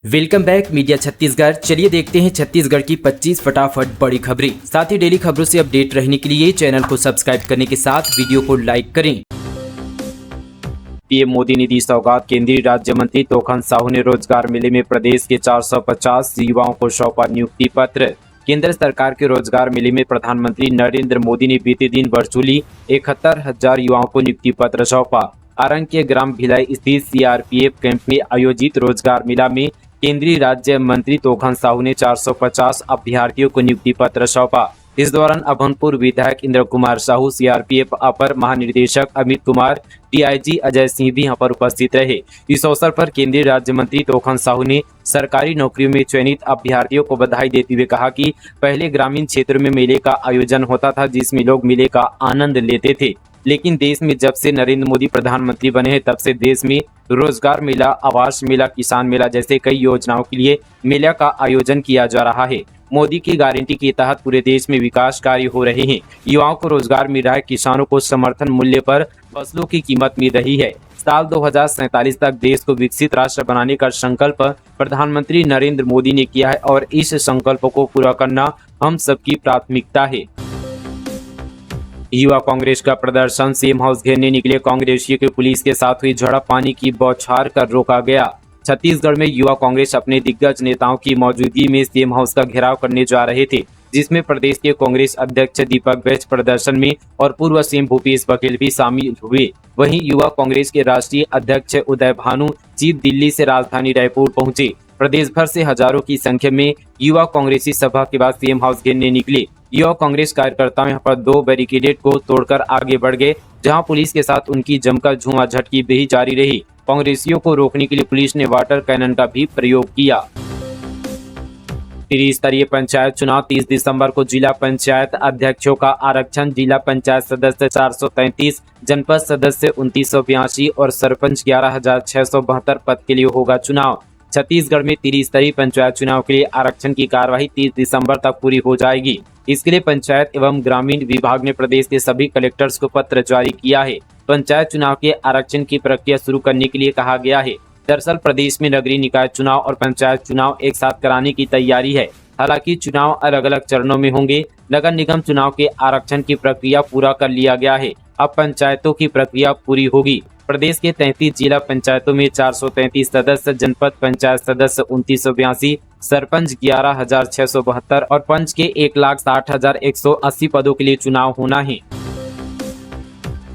Welcome back media Chhattisgarh. चलिए देखते हैं छत्तीसगढ़ की 25 फटाफट बड़ी खबरें। साथ ही डेली खबरों से अपडेट रहने के लिए चैनल को सब्सक्राइब करने के साथ वीडियो को लाइक करें। पीएम मोदी ने दी सौगात, केंद्रीय राज्य मंत्री तोखन साहू ने रोजगार मेले में प्रदेश के 450 युवाओं को सौंपा नियुक्ति पत्र। केंद्र सरकार के रोजगार मेले में प्रधानमंत्री नरेंद्र मोदी ने बीते दिन वर्चुअली 71,000 युवाओं को नियुक्ति पत्र सौंपा। आरंग के ग्राम भिलाई स्थित सीआरपीएफ कैंप में आयोजित रोजगार मेला में केंद्रीय राज्य मंत्री तोखन साहू ने 450 अभ्यर्थियों को नियुक्ति पत्र सौंपा। इस दौरान अभनपुर विधायक इंद्र कुमार साहू, सीआरपीएफ अपर महानिदेशक अमित कुमार, डीआईजी अजय सिंह भी यहां पर उपस्थित रहे। इस अवसर पर केंद्रीय राज्य मंत्री तोखन साहू ने सरकारी नौकरियों में चयनित अभ्यर्थियों को बधाई देते हुए कहा कि पहले ग्रामीण क्षेत्रों में मेले का आयोजन होता था जिसमें लोग मेले का आनंद लेते थे, लेकिन देश में जब से नरेंद्र मोदी प्रधानमंत्री बने हैं तब से देश में रोजगार मेला, आवास मेला, किसान मेला जैसे कई योजनाओं के लिए मेला का आयोजन किया जा रहा है। मोदी की गारंटी के तहत पूरे देश में विकास कार्य हो रहे हैं। युवाओं को रोजगार मिल रहा है, किसानों को समर्थन मूल्य पर फसलों की कीमत मिल रही है। साल 2047 तक देश को विकसित राष्ट्र बनाने का संकल्प प्रधानमंत्री नरेंद्र मोदी ने किया है और इस संकल्प को पूरा करना हम सबकी प्राथमिकता है। युवा कांग्रेस का प्रदर्शन, सीएम हाउस घेरने निकले कांग्रेसियों के पुलिस के साथ हुई झड़प, पानी की बौछार कर रोका गया। छत्तीसगढ़ में युवा कांग्रेस अपने दिग्गज नेताओं की मौजूदगी में सीएम हाउस का घेराव करने जा रहे थे, जिसमें प्रदेश के कांग्रेस अध्यक्ष दीपक बैज प्रदर्शन में और पूर्व सीएम भूपेश बघेल भी शामिल हुए। वहीं युवा कांग्रेस के राष्ट्रीय अध्यक्ष उदय भानु चीफ दिल्ली से राजधानी रायपुर पहुंचे। प्रदेश भर से हजारों की संख्या में युवा कांग्रेसी सभा के बाद सीएम हाउस घेरने निकले। युवा कांग्रेस कार्यकर्ताओं यहाँ पर 2 बैरिकेड को तोड़कर आगे बढ़ गए, जहां पुलिस के साथ उनकी जमकर झूमाझटकी भी जारी रही। कांग्रेसियों को रोकने के लिए पुलिस ने वाटर कैनन का भी प्रयोग किया। त्रिस्तरीय पंचायत चुनाव, 30 दिसंबर को जिला पंचायत अध्यक्षों का आरक्षण। जिला पंचायत सदस्य 433, जनपद सदस्य 2982 और सरपंच 11,672 पद के लिए होगा चुनाव। छत्तीसगढ़ में त्रिस्तरीय पंचायत चुनाव के लिए आरक्षण की कार्यवाही 30 दिसंबर तक पूरी हो जाएगी। इसके लिए पंचायत एवं ग्रामीण विभाग ने प्रदेश के सभी कलेक्टर्स को पत्र जारी किया है। पंचायत चुनाव के आरक्षण की प्रक्रिया शुरू करने के लिए कहा गया है। दरअसल प्रदेश में नगरीय निकाय चुनाव और पंचायत चुनाव एक साथ कराने की तैयारी है। हालांकि चुनाव अलग अलग चरणों में होंगे। नगर निगम चुनाव के आरक्षण की प्रक्रिया पूरा कर लिया गया है, अब पंचायतों की प्रक्रिया पूरी होगी। प्रदेश के 33 जिला पंचायतों में 433 सदस्य, जनपद पंचायत सदस्य 2982, सरपंच 11,672 और पंच के 1,60,180 पदों के लिए चुनाव होना है।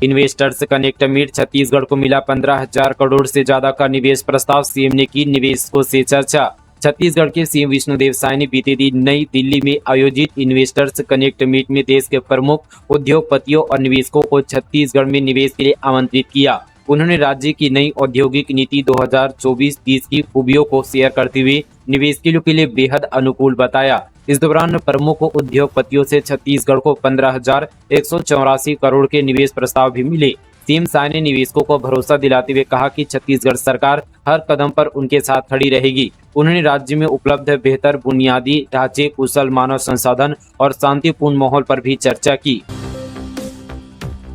इन्वेस्टर्स कनेक्ट मीट, छत्तीसगढ़ को मिला 15,000 करोड़ से ज्यादा का निवेश प्रस्ताव, सीएम ने की निवेशकों से चर्चा। छत्तीसगढ़ के सीएम विष्णुदेव साय ने बीते दिन नई दिल्ली में आयोजित इन्वेस्टर्स कनेक्ट मीट में देश के प्रमुख उद्योगपतियों और निवेशकों को छत्तीसगढ़ में निवेश के लिए आमंत्रित किया। उन्होंने राज्य की नई औद्योगिक नीति 2024-30 की खूबियों को शेयर करते हुए निवेशकों के लिए बेहद अनुकूल बताया। इस दौरान प्रमुख उद्योगपतियों से छत्तीसगढ़ को 15,184 करोड़ के निवेश प्रस्ताव भी मिले। सीएम साय ने निवेशकों को भरोसा दिलाते हुए कहा कि छत्तीसगढ़ सरकार हर कदम पर उनके साथ खड़ी रहेगी। उन्होंने राज्य में उपलब्ध बेहतर बुनियादी ढांचे, कुशल मानव संसाधन और शांतिपूर्ण माहौल पर भी चर्चा की।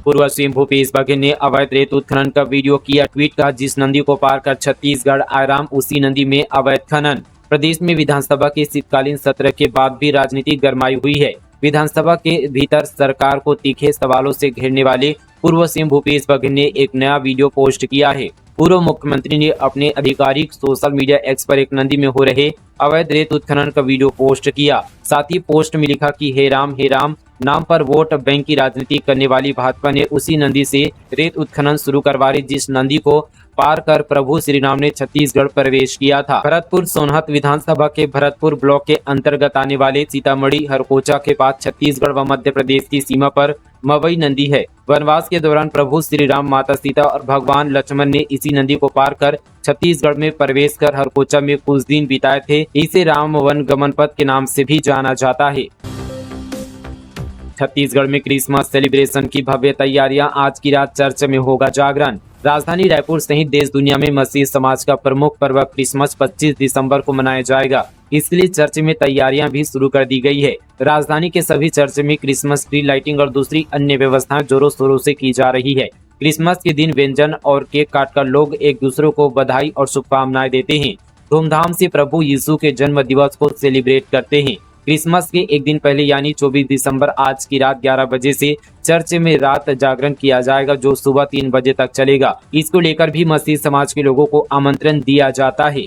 पूर्व सीएम भूपेश बघेल ने अवैध रेत उत्खनन का वीडियो किया ट्वीट, कहा जिस नदी को पार कर छत्तीसगढ़ आराम उसी नदी में अवैध खनन। प्रदेश में विधानसभा के शीतकालीन सत्र के बाद भी राजनीति गरमाई हुई है। विधानसभा के भीतर सरकार को तीखे सवालों से घेरने वाले पूर्व सीएम भूपेश बघेल ने एक नया वीडियो पोस्ट किया है। पूर्व मुख्यमंत्री ने अपने आधिकारिक सोशल मीडिया एक्स पर एक नदी में हो रहे अवैध रेत उत्खनन का वीडियो पोस्ट किया। साथ ही पोस्ट में लिखा कि हे राम नाम पर वोट बैंक की राजनीति करने वाली भाजपा ने उसी नदी से रेत उत्खनन शुरू करवा रही जिस नदी को पार कर प्रभु श्री राम ने छत्तीसगढ़ प्रवेश किया था। भरतपुर सोनहत विधानसभा के भरतपुर ब्लॉक के अंतर्गत आने वाले सीतामढ़ी हरकोचा के पास छत्तीसगढ़ व मध्य प्रदेश की सीमा पर मवई नदी है। वनवास के दौरान प्रभु श्री राम, माता सीता और भगवान लक्ष्मण ने इसी नदी को पार कर छत्तीसगढ़ में प्रवेश कर हरकोचा में कुछ दिन बिताए थे। इसे राम वन गमन पथ के नाम से भी जाना जाता है। छत्तीसगढ़ में क्रिसमस सेलिब्रेशन की भव्य तैयारियां, आज की रात चर्च में होगा जागरण। राजधानी रायपुर सहित देश दुनिया में मसीह समाज का प्रमुख पर्व क्रिसमस 25 दिसंबर को मनाया जाएगा। इसके लिए चर्च में तैयारियां भी शुरू कर दी गई है। राजधानी के सभी चर्च में क्रिसमस ट्री लाइटिंग और दूसरी अन्य व्यवस्थाएं जोरों शोरों से की जा रही है। क्रिसमस के दिन व्यंजन और केक काटकर लोग एक दूसरे को बधाई और शुभकामनाएं देते हैं। धूमधाम से प्रभु यीशु के जन्म दिवस को सेलिब्रेट करते हैं। क्रिसमस के एक दिन पहले यानी 24 दिसंबर आज की रात 11 बजे से चर्च में रात जागरण किया जाएगा, जो सुबह 3 बजे तक चलेगा। इसको लेकर भी मसीह समाज के लोगों को आमंत्रण दिया जाता है।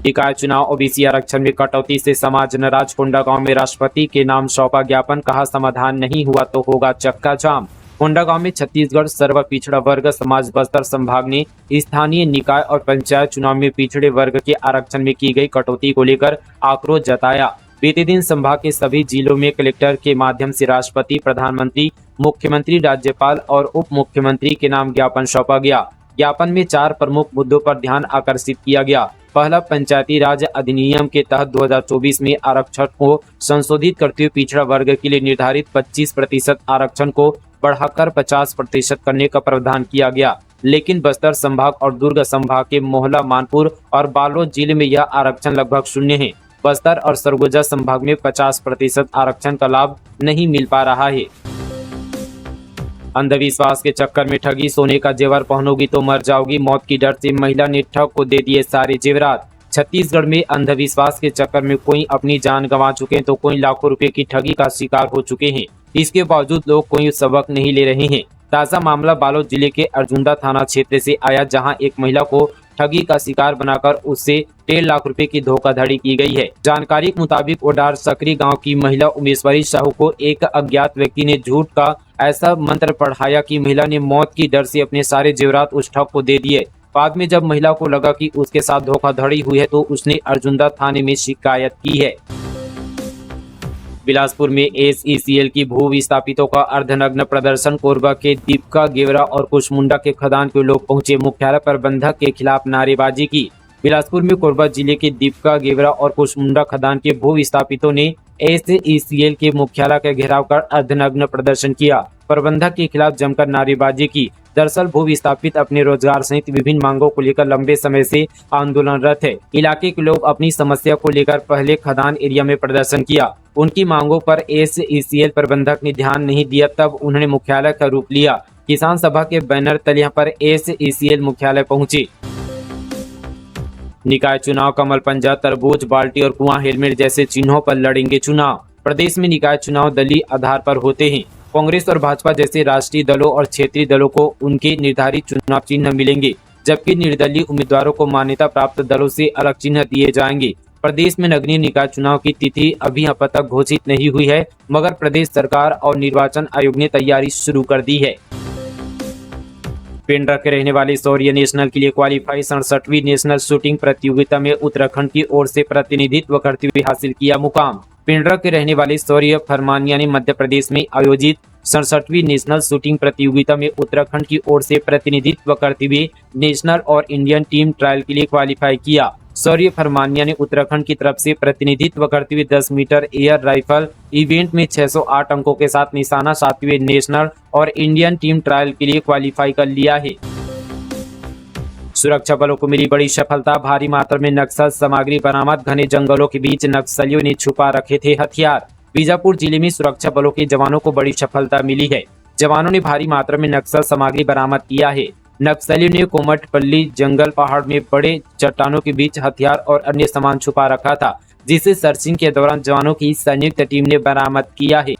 निकाय चुनाव ओबीसी आरक्षण में कटौती से समाज नाराज। कोंडागांव में राष्ट्रपति के नाम सौंपा ज्ञापन, कहा समाधान नहीं हुआ तो होगा चक्का जाम। कोंडागांव में छत्तीसगढ़ सर्व पिछड़ा वर्ग समाज बस्तर संभाग ने स्थानीय निकाय और पंचायत चुनाव में पिछड़े वर्ग के आरक्षण में की गई कटौती को लेकर आक्रोश जताया। बीते दिन संभाग के सभी जिलों में कलेक्टर के माध्यम से राष्ट्रपति, प्रधानमंत्री, मुख्यमंत्री, राज्यपाल और उप मुख्यमंत्री के नाम ज्ञापन सौंपा गया। ज्ञापन में 4 प्रमुख मुद्दों पर ध्यान आकर्षित किया गया। पहला, पंचायती राज अधिनियम के तहत 2024 में आरक्षण को संशोधित करते हुए पिछड़ा वर्ग के लिए निर्धारित 25% आरक्षण को बढ़ाकर 50% करने का प्रावधान किया गया, लेकिन बस्तर संभाग और दुर्ग संभाग के मोहला, मानपुर और बालोद जिले में यह आरक्षण लगभग शून्य है। बस्तर और सरगुजा संभाग में 50% आरक्षण का लाभ नहीं मिल पा रहा है। अंधविश्वास के चक्कर में ठगी, सोने का जेवर पहनोगी तो मर जाओगी, मौत की डर से महिला ने ठग को दे दिए सारे जेवरात। छत्तीसगढ़ में अंधविश्वास के चक्कर में कोई अपनी जान गंवा चुके हैं तो कोई लाखों रुपए की ठगी का शिकार हो चुके हैं। इसके बावजूद लोग कोई सबक नहीं ले रहे हैं। ताजा मामला बालोद जिले के अर्जुंदा थाना क्षेत्र से आया, जहां एक महिला को ठगी का शिकार बनाकर उससे 1.5 लाख रुपए की धोखाधड़ी की गई है। जानकारी के मुताबिक ओडार सकरी गांव की महिला उमेश्वरी साहू को एक अज्ञात व्यक्ति ने झूठ का ऐसा मंत्र पढ़ाया कि महिला ने मौत की डर से अपने सारे जेवरात उस ठग को दे दिए। बाद में जब महिला को लगा कि उसके साथ धोखाधड़ी हुई है तो उसने अर्जुंदा थाने में शिकायत की है। बिलासपुर में एसईसीएल की भू विस्थापितों का अर्धनग्न प्रदर्शन। कोरबा के दीपका, गेवरा और कुशमुंडा के खदान के लोग पहुंचे, मुख्यालय प्रबंधक के खिलाफ नारेबाजी की। बिलासपुर में कोरबा जिले के दीपका, गेवरा और कुशमुंडा खदान के भू विस्थापितों ने एसईसीएल के मुख्यालय का घेराव कर अर्धनग्न प्रदर्शन किया। प्रबंधक के खिलाफ जमकर नारेबाजी की। दरअसल भू विस्थापित अपने रोजगार सहित विभिन्न मांगों को लेकर लंबे समय से आंदोलनरत है। इलाके के लोग अपनी समस्या को लेकर पहले खदान एरिया में प्रदर्शन किया। उनकी मांगों पर एसईसीएल प्रबंधक ने ध्यान नहीं दिया, तब उन्होंने मुख्यालय का रूप लिया। किसान सभा के बैनर तले यहाँ पर एसईसीएल मुख्यालय पहुंचे। निकाय चुनाव, कमल पंजा, तरबूज, बाल्टी और कुआं हेलमेट जैसे चिन्हों पर लड़ेंगे चुनाव। प्रदेश में निकाय चुनाव दलीय आधार पर होते हैं। कांग्रेस और भाजपा जैसे राष्ट्रीय दलों और क्षेत्रीय दलों को उनके निर्धारित चुनाव चिन्ह मिलेंगे, जबकि निर्दलीय उम्मीदवारों को मान्यता प्राप्त दलों से अलग चिन्ह दिए जाएंगे। प्रदेश में नगरीय निकाय चुनाव की तिथि अभी अब तक घोषित नहीं हुई है, मगर प्रदेश सरकार और निर्वाचन आयोग ने तैयारी शुरू कर दी है। पेंड्रा के रहने वाले शौर्य नेशनल के लिए क्वालिफाई। 67वीं नेशनल शूटिंग प्रतियोगिता में उत्तराखंड की ओर से प्रतिनिधित्व करते हुए हासिल किया मुकाम। पेंड्रा के रहने वाले शौर्य फरमानिया ने मध्य प्रदेश में आयोजित 67वीं नेशनल शूटिंग प्रतियोगिता में उत्तराखंड की ओर से प्रतिनिधित्व करते हुए नेशनल और इंडियन टीम ट्रायल के लिए क्वालिफाई किया। शौर्य फरमानिया ने उत्तराखंड की तरफ से प्रतिनिधित्व करते हुए 10 मीटर एयर राइफल इवेंट में 608 अंकों के साथ निशाना साधते हुए नेशनल और इंडियन टीम ट्रायल के लिए क्वालिफाई कर लिया है। सुरक्षा बलों को मिली बड़ी सफलता। भारी मात्रा में नक्सल सामग्री बरामद। घने जंगलों के बीच नक्सलियों ने छुपा रखे थे हथियार। बीजापुर जिले में सुरक्षा बलों के जवानों को बड़ी सफलता मिली है। जवानों ने भारी मात्रा में नक्सल सामग्री बरामद किया है। नक्सलियों ने कोमटपल्ली जंगल पहाड़ में बड़े चट्टानों के बीच हथियार और अन्य सामान छुपा रखा था, जिसे सर्चिंग के दौरान जवानों की संयुक्त टीम ने बरामद किया है।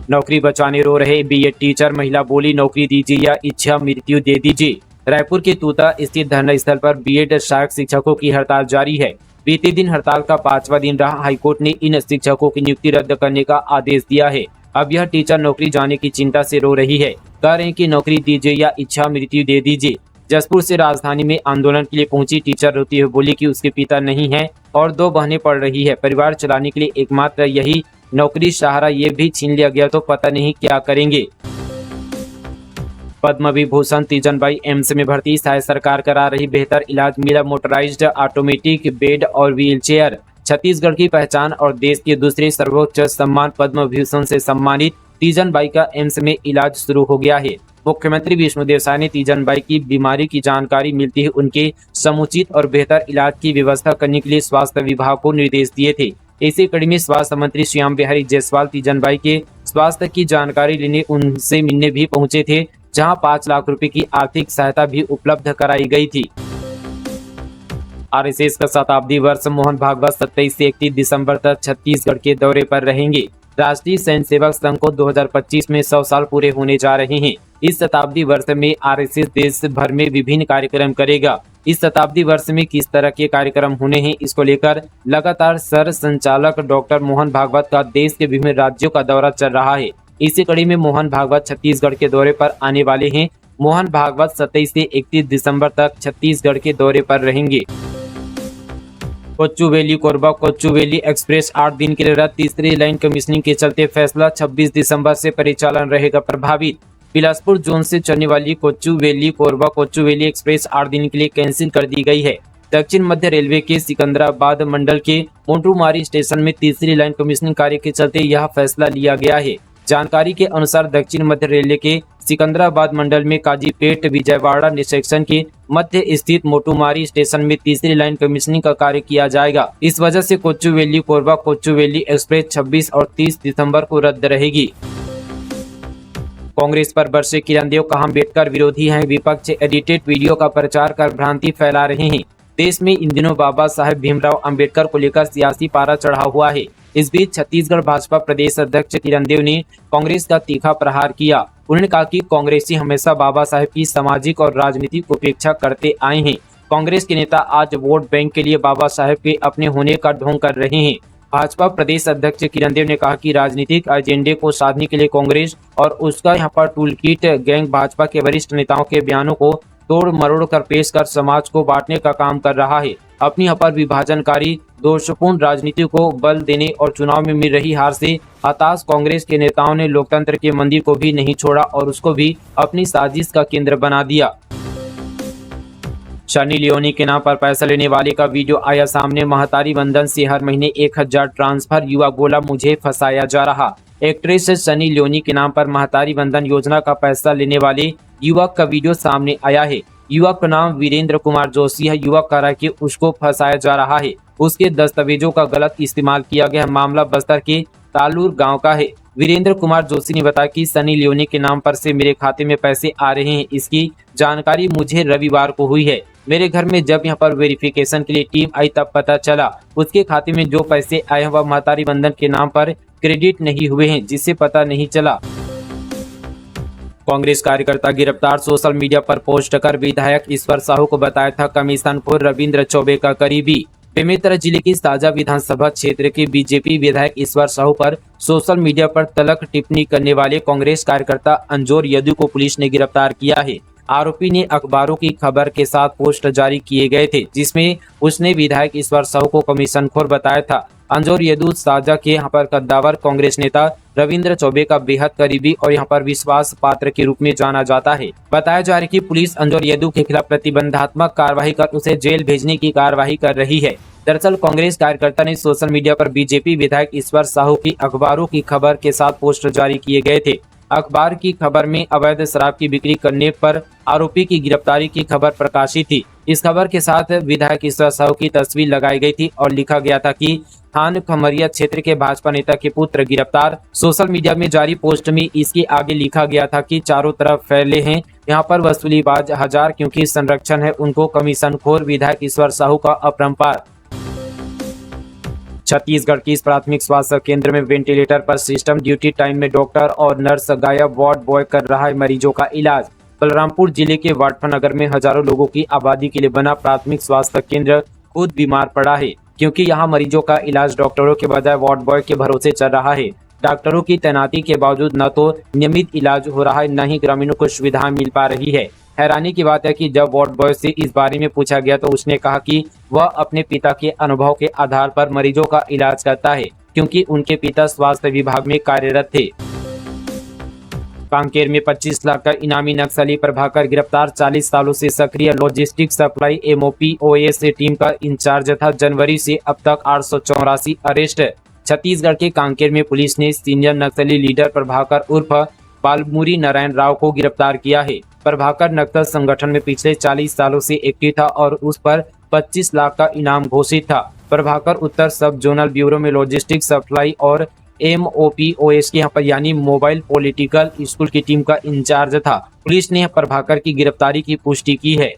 नौकरी बचाने रो रहे बीएड टीचर। महिला बोली, नौकरी दीजिए या इच्छा मृत्यु दे दीजिए। रायपुर के तूता स्थित धरना स्थल पर बीएड सहायक शिक्षकों की हड़ताल जारी है। बीते दिन हड़ताल का 5वां दिन रहा। हाईकोर्ट ने इन शिक्षकों की नियुक्ति रद्द करने का आदेश दिया है। अब यह टीचर नौकरी जाने की चिंता से रो रही है। कह रहे हैं कि नौकरी दीजिए या इच्छा मृत्यु दे दीजिए। जसपुर से राजधानी में आंदोलन के लिए पहुंची टीचर रोती हुई बोली कि उसके पिता नहीं है और 2 बहनें पढ़ रही है। परिवार चलाने के लिए एकमात्र यही नौकरी सहारा, ये भी छीन लिया गया तो पता नहीं क्या करेंगे। पद्म विभूषण तीजनबाई एम्स में भर्ती। शायद सरकार करा रही बेहतर इलाज। मिला मोटराइज्ड ऑटोमेटिक बेड और व्हील चेयर। छत्तीसगढ़ की पहचान और देश के दूसरे सर्वोच्च सम्मान पद्म विभूषण से सम्मानित तीजनबाई का एम्स में इलाज शुरू हो गया है। मुख्यमंत्री विष्णुदेव साय ने तीजनबाई की बीमारी की जानकारी मिलती है उनके समुचित और बेहतर इलाज की व्यवस्था करने के लिए स्वास्थ्य विभाग को निर्देश दिए थे। इसी कड़ी में स्वास्थ्य मंत्री श्याम बिहारी जायसवाल तीजनबाई के स्वास्थ्य की जानकारी लेने उनसे मिलने भी पहुंचे थे, जहां 5 लाख रुपए की आर्थिक सहायता भी उपलब्ध कराई गई थी। आरएसएस का शताब्दी वर्ष मोहन भागवत 27 से 31 दिसंबर तक छत्तीसगढ़ के दौरे पर रहेंगे। राष्ट्रीय स्वयंसेवक संघ को 2025 में 100 साल पूरे होने जा रहे हैं। इस शताब्दी वर्ष में आरएसएस देश भर में विभिन्न कार्यक्रम करेगा। इस शताब्दी वर्ष में किस तरह के कार्यक्रम होने हैं, इसको लेकर लगातार सर संचालक डॉक्टर मोहन भागवत का देश के विभिन्न राज्यों का दौरा चल रहा है। इसी कड़ी में मोहन भागवत छत्तीसगढ़ के दौरे पर आने वाले हैं। मोहन भागवत 27 से 31 दिसंबर तक छत्तीसगढ़ के दौरे पर रहेंगे। कोचुवेली कोरबा कोचुवेली एक्सप्रेस 8 दिन के लिए रद्द। तीसरी लाइन कमीशनिंग के चलते फैसला 26 दिसंबर से परिचालन रहेगा प्रभावित। बिलासपुर जोन से चलने वाली कोचुवेली कोरबा कोचुवेली एक्सप्रेस 8 दिन के लिए कैंसिल कर दी गई है। दक्षिण मध्य रेलवे के सिकंदराबाद मंडल के मोंटूमारी स्टेशन में तीसरी लाइन कमीशनिंग कार्य के चलते यह फैसला लिया गया है। जानकारी के अनुसार दक्षिण मध्य रेलवे के सिकंदराबाद मंडल में काजीपेट विजयवाड़ा सेक्शन के मध्य स्थित मोटूमारी स्टेशन में तीसरी लाइन कमीशनिंग का कार्य किया जाएगा। इस वजह से कोचुवेली कोरबा कोचुवेली एक्सप्रेस 26 और 30 दिसंबर को रद्द रहेगी। कांग्रेस पर बरसे किरण देव, कहा अम्बेडकर विरोधी हैं। विपक्ष एडिटेड वीडियो का प्रचार कर भ्रांति फैला रहे हैं। देश में इन दिनों बाबा साहेब भीमराव अंबेडकर को लेकर सियासी पारा चढ़ा हुआ है। इस बीच छत्तीसगढ़ भाजपा प्रदेश अध्यक्ष किरण देव ने कांग्रेस का तीखा प्रहार किया। उन्होंने कहा कि कांग्रेसी हमेशा बाबा साहेब की सामाजिक और राजनीतिक उपेक्षा करते आए हैं। कांग्रेस के नेता आज वोट बैंक के लिए बाबा साहेब के अपने होने का ढोंग कर रहे हैं। भाजपा प्रदेश अध्यक्ष किरण देव ने कहा कि राजनीतिक एजेंडे को साधने के लिए कांग्रेस और उसका यहाँ पर टूलकिट गैंग भाजपा के वरिष्ठ नेताओं के बयानों को तोड़ मरोड़ कर पेश कर समाज को बांटने का काम कर रहा है। अपनी यहाँ पर विभाजनकारी दोषपूर्ण राजनीति को बल देने और चुनाव में मिल रही हार से हताश कांग्रेस के नेताओं ने लोकतंत्र के मंदिर को भी नहीं छोड़ा और उसको भी अपनी साजिश का केंद्र बना दिया। सनी लियोनी के नाम पर पैसा लेने वाले का वीडियो आया सामने। महतारी बंधन से हर महीने 1000 ट्रांसफर, युवा बोला मुझे फंसाया जा रहा। एक्ट्रेस सनी लियोनी के नाम पर महतारी बंधन योजना का पैसा लेने वाले युवक का वीडियो सामने आया है। युवक का नाम वीरेंद्र कुमार जोशी है। युवक कह रहा है कि उसको फंसाया जा रहा है, उसके दस्तावेजों का गलत इस्तेमाल किया गया। मामला बस्तर के तालूर गांव का है। वीरेंद्र कुमार जोशी ने बताया कि सनी लियोनी के नाम पर से मेरे खाते में पैसे आ रहे हैं। इसकी जानकारी मुझे रविवार को हुई है। मेरे घर में जब यहाँ पर वेरिफिकेशन के लिए टीम आई तब पता चला उसके खाते में जो पैसे आए हैं वह महतारी बंधन के नाम पर क्रेडिट नहीं हुए हैं, जिससे पता नहीं चला। कांग्रेस कार्यकर्ता गिरफ्तार, सोशल मीडिया पर पोस्ट कर विधायक ईश्वर साहू को बताया था कमीशन को रविंद्र चौबे का करीबी। बेमेतरा जिले की साजा विधानसभा क्षेत्र के बीजेपी विधायक ईश्वर साहू पर सोशल मीडिया पर तलख टिप्पणी करने वाले कांग्रेस कार्यकर्ता अंजोर यदु को पुलिस ने गिरफ्तार किया है। आरोपी ने अखबारों की खबर के साथ पोस्ट जारी किए गए थे, जिसमें उसने विधायक ईश्वर साहू को कमीशनखोर बताया था। अंजोर यदु साजा के यहाँ पर कद्दावर कांग्रेस नेता रविंद्र चौबे का बेहद करीबी और यहाँ पर विश्वास पात्र के रूप में जाना जाता है। बताया जा रहा है कि पुलिस अंजोर यदु के खिलाफ प्रतिबंधात्मक कार्रवाई कर उसे जेल भेजने की कार्रवाई कर रही है। दरअसल कांग्रेस कार्यकर्ता ने सोशल मीडिया पर बीजेपी विधायक ईश्वर साहू की अखबारों की खबर के साथ पोस्ट जारी किए गए थे। अखबार की खबर में अवैध शराब की बिक्री करने पर आरोपी की गिरफ्तारी की खबर प्रकाशित थी। इस खबर के साथ विधायक ईश्वर साहू की तस्वीर लगाई गई थी और लिखा गया था कि थान खमरिया क्षेत्र के भाजपा नेता के पुत्र गिरफ्तार। सोशल मीडिया में जारी पोस्ट में इसके आगे लिखा गया था कि चारों तरफ फैले हैं यहाँ पर वसूलीबाज हजार, क्योंकि संरक्षण है उनको कमीशनखोर विधायक ईश्वर साहू का अपरंपार। छत्तीसगढ़ की इस प्राथमिक स्वास्थ्य केंद्र में वेंटिलेटर पर सिस्टम, ड्यूटी टाइम में डॉक्टर और नर्स गायब, वार्ड बॉय कर रहा है मरीजों का इलाज। बलरामपुर जिले के वाटफनगर में हजारों लोगों की आबादी के लिए बना प्राथमिक स्वास्थ्य केंद्र खुद बीमार पड़ा है, क्योंकि यहाँ मरीजों का इलाज डॉक्टरों के बजाय वार्ड बॉय के भरोसे चल रहा है। डॉक्टरों की तैनाती के बावजूद न तो नियमित इलाज हो रहा है, न ही ग्रामीणों को सुविधाएं मिल पा रही है। हैरानी की बात है कि जब वार्ड बॉय से इस बारे में पूछा गया तो उसने कहा कि वह अपने पिता के अनुभव के आधार पर मरीजों का इलाज करता है, क्योंकि उनके पिता स्वास्थ्य विभाग में कार्यरत थे। कांकेर में 25 लाख का इनामी नक्सली प्रभाकर गिरफ्तार। 40 सालों से सक्रिय लॉजिस्टिक सप्लाई MOPOS टीम का इंचार्ज था। जनवरी से अब तक 884 अरेस्ट। छत्तीसगढ़ के कांकेर में पुलिस ने सीनियर नक्सली लीडर प्रभाकर उर्फ बालमुरी नारायण राव को गिरफ्तार किया है। प्रभाकर नक्सल संगठन में पिछले 40 सालों से एक्टिव था और उस पर 25 लाख का इनाम घोषित था। प्रभाकर उत्तर सब जोनल ब्यूरो में लॉजिस्टिक सप्लाई और MOPOS के यहाँ पर यानी मोबाइल पॉलिटिकल स्कूल की टीम का इंचार्ज था। पुलिस ने प्रभाकर की गिरफ्तारी की पुष्टि की है।